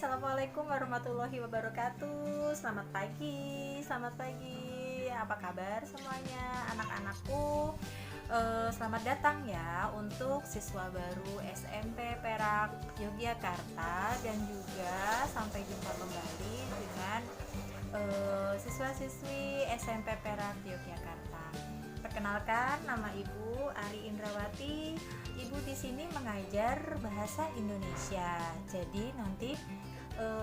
Assalamualaikum warahmatullahi wabarakatuh. Selamat pagi. Apa kabar semuanya, anak-anakku? Selamat datang ya untuk siswa baru SMP Perak Yogyakarta, dan juga sampai jumpa kembali dengan siswa-siswi SMP Perak Yogyakarta. Perkenalkan, nama Ibu Ari Indrawati. Ibu di sini mengajar bahasa Indonesia. Jadi nanti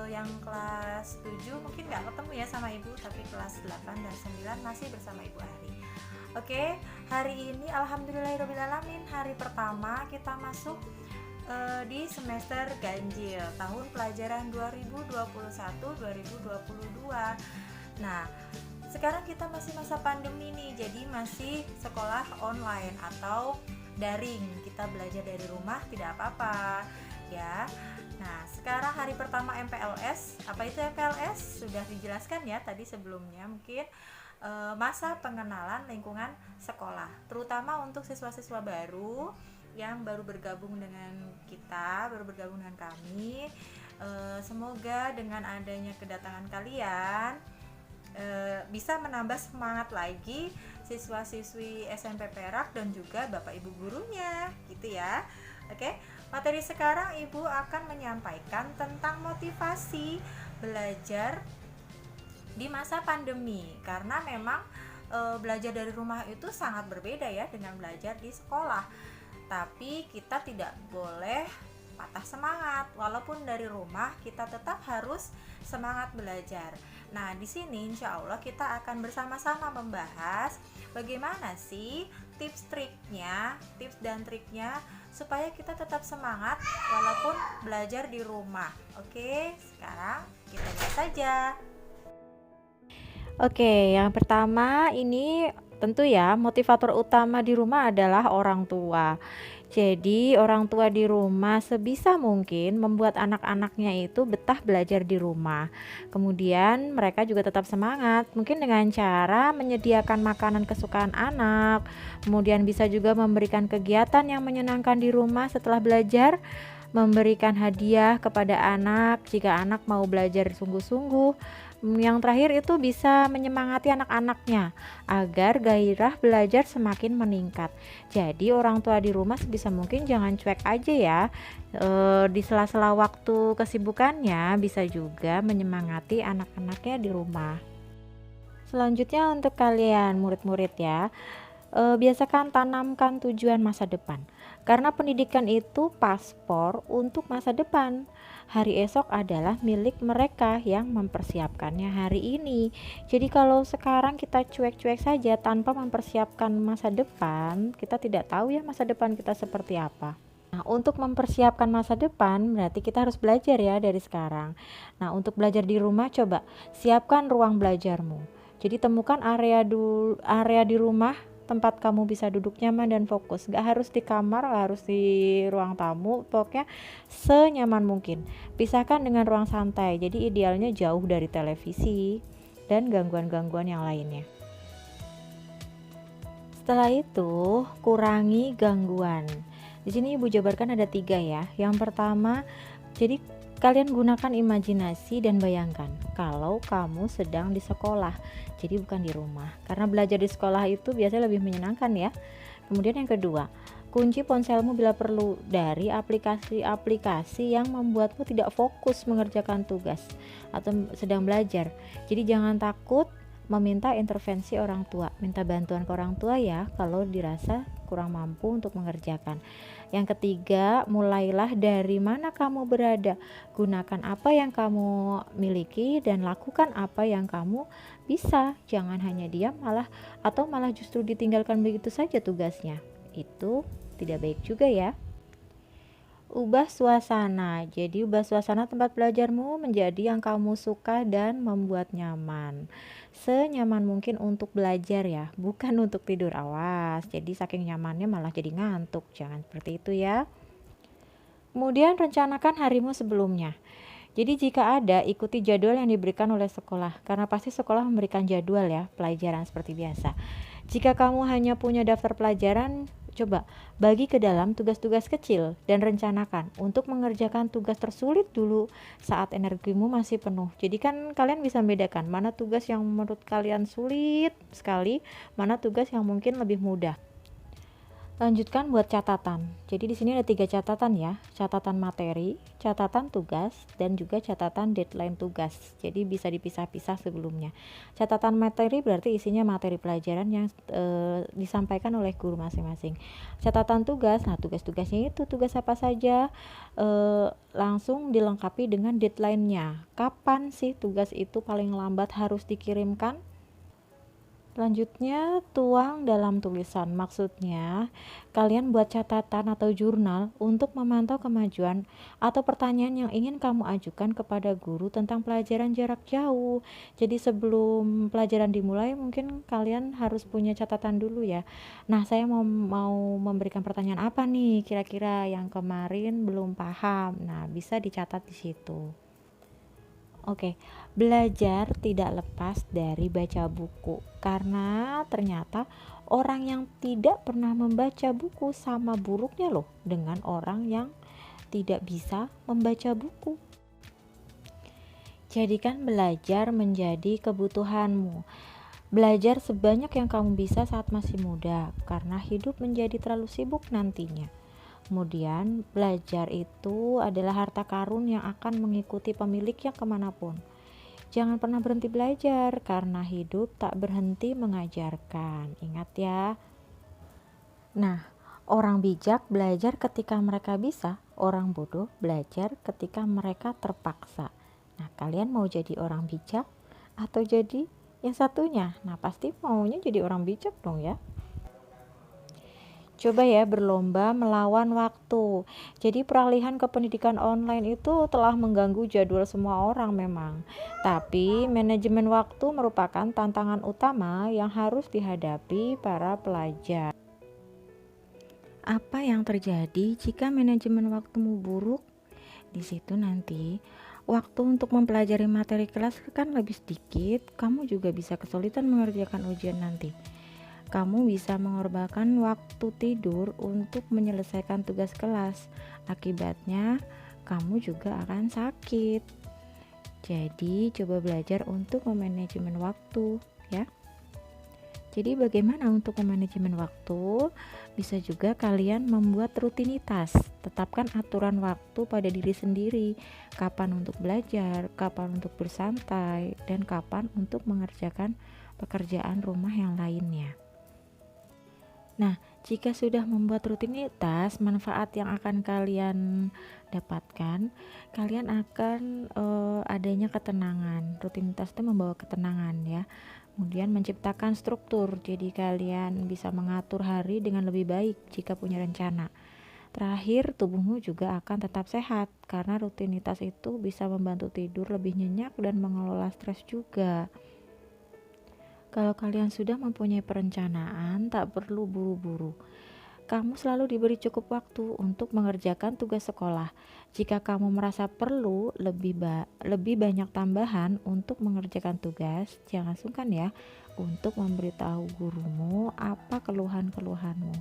yang kelas 7 mungkin nggak ketemu ya sama Ibu, tapi kelas 8 dan 9 masih bersama Ibu Ari. Oke, hari ini alhamdulillahirobbilalamin, hari pertama kita masuk di semester ganjil tahun pelajaran 2021-2022. Nah, sekarang kita masih masa pandemi nih, jadi masih sekolah online atau daring. Kita belajar dari rumah tidak apa-apa ya. Nah, sekarang hari pertama MPLS. Apa itu MPLS? Sudah dijelaskan ya tadi sebelumnya, mungkin masa pengenalan lingkungan sekolah, terutama untuk siswa-siswa baru yang baru bergabung dengan kita, baru bergabung dengan kami. Semoga dengan adanya kedatangan kalian bisa menambah semangat lagi siswa-siswi SMP Perak dan juga Bapak Ibu gurunya, gitu ya. Oke, materi sekarang Ibu akan menyampaikan tentang motivasi belajar di masa pandemi, karena memang belajar dari rumah itu sangat berbeda ya dengan belajar di sekolah. Tapi kita tidak boleh patah semangat, walaupun dari rumah kita tetap harus semangat belajar. Nah, di sini insya Allah kita akan bersama-sama membahas bagaimana sih tips dan triknya supaya kita tetap semangat walaupun belajar di rumah. Oke, sekarang kita lihat saja. Oke, yang pertama ini tentu ya, motivator utama di rumah adalah orang tua. Jadi, orang tua di rumah sebisa mungkin membuat anak-anaknya itu betah belajar di rumah. Kemudian, mereka juga tetap semangat, mungkin dengan cara menyediakan makanan kesukaan anak. Kemudian, bisa juga memberikan kegiatan yang menyenangkan di rumah setelah belajar, memberikan hadiah kepada anak jika anak mau belajar sungguh-sungguh. Yang terakhir itu bisa menyemangati anak-anaknya agar gairah belajar semakin meningkat. Jadi orang tua di rumah sebisa mungkin jangan cuek aja ya. Di sela-sela waktu kesibukannya bisa juga menyemangati anak-anaknya di rumah. Selanjutnya untuk kalian murid-murid ya, biasakan tanamkan tujuan masa depan. Karena pendidikan itu paspor untuk masa depan. Hari esok adalah milik mereka yang mempersiapkannya hari ini. Jadi kalau sekarang kita cuek-cuek saja tanpa mempersiapkan masa depan, kita tidak tahu ya masa depan kita seperti apa. Nah, untuk mempersiapkan masa depan berarti kita harus belajar ya dari sekarang. Nah, untuk belajar di rumah, coba siapkan ruang belajarmu. Jadi temukan area di rumah tempat kamu bisa duduk nyaman dan fokus. Gak harus di kamar, gak harus di ruang tamu, pokoknya senyaman mungkin. Pisahkan dengan ruang santai, jadi idealnya jauh dari televisi dan gangguan-gangguan yang lainnya. Setelah itu, kurangi gangguan. Di sini Ibu jabarkan ada 3 ya. Yang pertama, jadi kalian gunakan imajinasi dan bayangkan kalau kamu sedang di sekolah, jadi bukan di rumah. Karena belajar di sekolah itu biasanya lebih menyenangkan ya. Kemudian yang kedua, kunci ponselmu bila perlu dari aplikasi-aplikasi yang membuatmu tidak fokus mengerjakan tugas atau sedang belajar. Jadi jangan takut meminta intervensi orang tua, minta bantuan ke orang tua ya kalau dirasa kurang mampu untuk mengerjakan. Yang ketiga, mulailah dari mana kamu berada, gunakan apa yang kamu miliki dan lakukan apa yang kamu bisa. Jangan hanya diam malah justru ditinggalkan begitu saja tugasnya. Itu tidak baik juga ya. Ubah suasana. Jadi ubah suasana tempat belajarmu menjadi yang kamu suka dan membuat nyaman. Senyaman mungkin untuk belajar ya, bukan untuk tidur. Awas, jadi saking nyamannya malah jadi ngantuk. Jangan seperti itu ya. Kemudian rencanakan harimu sebelumnya. Jadi jika ada, ikuti jadwal yang diberikan oleh sekolah, karena pasti sekolah memberikan jadwal ya, pelajaran seperti biasa. Jika kamu hanya punya daftar pelajaran, Coba bagi ke dalam tugas-tugas kecil dan rencanakan untuk mengerjakan tugas tersulit dulu saat energimu masih penuh. Jadi kan kalian bisa membedakan mana tugas yang menurut kalian sulit sekali, mana tugas yang mungkin lebih mudah. Lanjutkan buat catatan. Jadi di sini ada 3 catatan ya, catatan materi, catatan tugas, dan juga catatan deadline tugas. Jadi bisa dipisah-pisah sebelumnya. Catatan materi berarti isinya materi pelajaran yang disampaikan oleh guru masing-masing. Catatan tugas, nah tugas-tugasnya itu tugas apa saja, langsung dilengkapi dengan deadline-nya. Kapan sih tugas itu paling lambat harus dikirimkan? Selanjutnya, tuang dalam tulisan. Maksudnya, kalian buat catatan atau jurnal untuk memantau kemajuan atau pertanyaan yang ingin kamu ajukan kepada guru tentang pelajaran jarak jauh. Jadi sebelum pelajaran dimulai, mungkin kalian harus punya catatan dulu ya. Nah, saya mau memberikan pertanyaan apa nih kira-kira yang kemarin belum paham. Nah, bisa dicatat di situ. Oke, belajar tidak lepas dari baca buku karena ternyata orang yang tidak pernah membaca buku sama buruknya loh dengan orang yang tidak bisa membaca buku. Jadikan belajar menjadi kebutuhanmu. Belajar sebanyak yang kamu bisa saat masih muda karena hidup menjadi terlalu sibuk nantinya. Kemudian, belajar itu adalah harta karun yang akan mengikuti pemiliknya kemanapun. Jangan pernah berhenti belajar, karena hidup tak berhenti mengajarkan. Ingat ya. Nah, orang bijak belajar ketika mereka bisa, orang bodoh belajar ketika mereka terpaksa. Nah, kalian mau jadi orang bijak atau jadi yang satunya? Nah, pasti maunya jadi orang bijak dong ya. Coba ya berlomba melawan waktu. Jadi peralihan ke pendidikan online itu telah mengganggu jadwal semua orang memang. Tapi manajemen waktu merupakan tantangan utama yang harus dihadapi para pelajar. Apa yang terjadi jika manajemen waktumu buruk? Di situ nanti waktu untuk mempelajari materi kelas kan lebih sedikit, kamu juga bisa kesulitan mengerjakan ujian nanti. Kamu bisa mengorbankan waktu tidur untuk menyelesaikan tugas kelas. Akibatnya, kamu juga akan sakit. Jadi, coba belajar untuk memanajemen waktu, ya. Jadi, bagaimana untuk memanajemen waktu? Bisa juga kalian membuat rutinitas. Tetapkan aturan waktu pada diri sendiri. Kapan untuk belajar, kapan untuk bersantai, dan kapan untuk mengerjakan pekerjaan rumah yang lainnya. Nah, jika sudah membuat rutinitas, manfaat yang akan kalian dapatkan, kalian akan adanya ketenangan. Rutinitas itu membawa ketenangan ya. Kemudian menciptakan struktur, jadi kalian bisa mengatur hari dengan lebih baik jika punya rencana. Terakhir, tubuhmu juga akan tetap sehat karena rutinitas itu bisa membantu tidur lebih nyenyak dan mengelola stres juga. Kalau kalian sudah mempunyai perencanaan, tak perlu buru-buru. Kamu selalu diberi cukup waktu untuk mengerjakan tugas sekolah. Jika kamu merasa perlu lebih banyak tambahan untuk mengerjakan tugas, jangan sungkan ya untuk memberitahu gurumu apa keluhan-keluhanmu.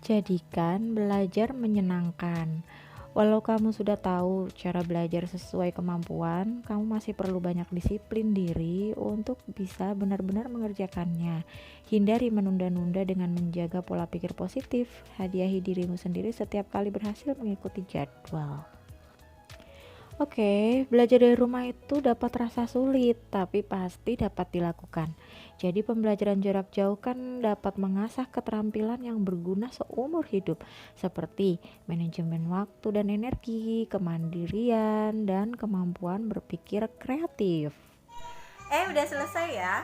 Jadikan belajar menyenangkan. Walau kamu sudah tahu cara belajar sesuai kemampuan, kamu masih perlu banyak disiplin diri untuk bisa benar-benar mengerjakannya. Hindari menunda-nunda dengan menjaga pola pikir positif. Hadiahi dirimu sendiri setiap kali berhasil mengikuti jadwal. Oke, belajar dari rumah itu dapat terasa sulit, tapi pasti dapat dilakukan. Jadi pembelajaran jarak jauh kan dapat mengasah keterampilan yang berguna seumur hidup, seperti manajemen waktu dan energi, kemandirian, dan kemampuan berpikir kreatif. Udah selesai ya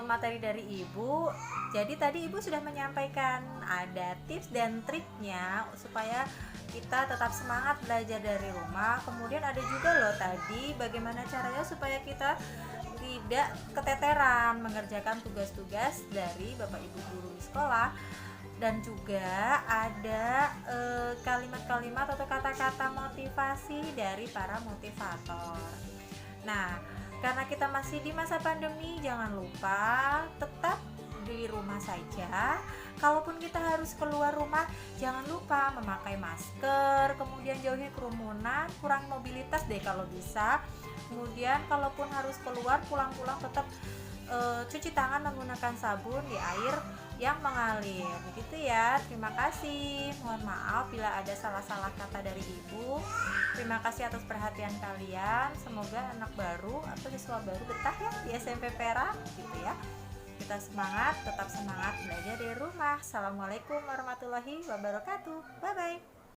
materi dari Ibu. Jadi tadi Ibu sudah menyampaikan ada tips dan triknya supaya kita tetap semangat belajar dari rumah. Kemudian ada juga loh tadi bagaimana caranya supaya kita tidak keteteran mengerjakan tugas-tugas dari Bapak Ibu guru di sekolah. Dan juga ada kalimat-kalimat atau kata-kata motivasi dari para motivator. Nah, karena kita masih di masa pandemi, jangan lupa tetap di rumah saja. Kalaupun kita harus keluar rumah, jangan lupa memakai masker, kemudian jauhi kerumunan, kurangi mobilitas deh kalau bisa. Kemudian kalaupun harus keluar, pulang-pulang tetap cuci tangan menggunakan sabun di air yang mengalir. Begitu ya. Terima kasih. Mohon maaf bila ada salah-salah kata dari Ibu. Terima kasih atas perhatian kalian. Semoga anak baru atau siswa baru betah ya di SMP Perak gitu ya. Kita semangat, tetap semangat belajar dari rumah. Assalamualaikum warahmatullahi wabarakatuh. Bye bye.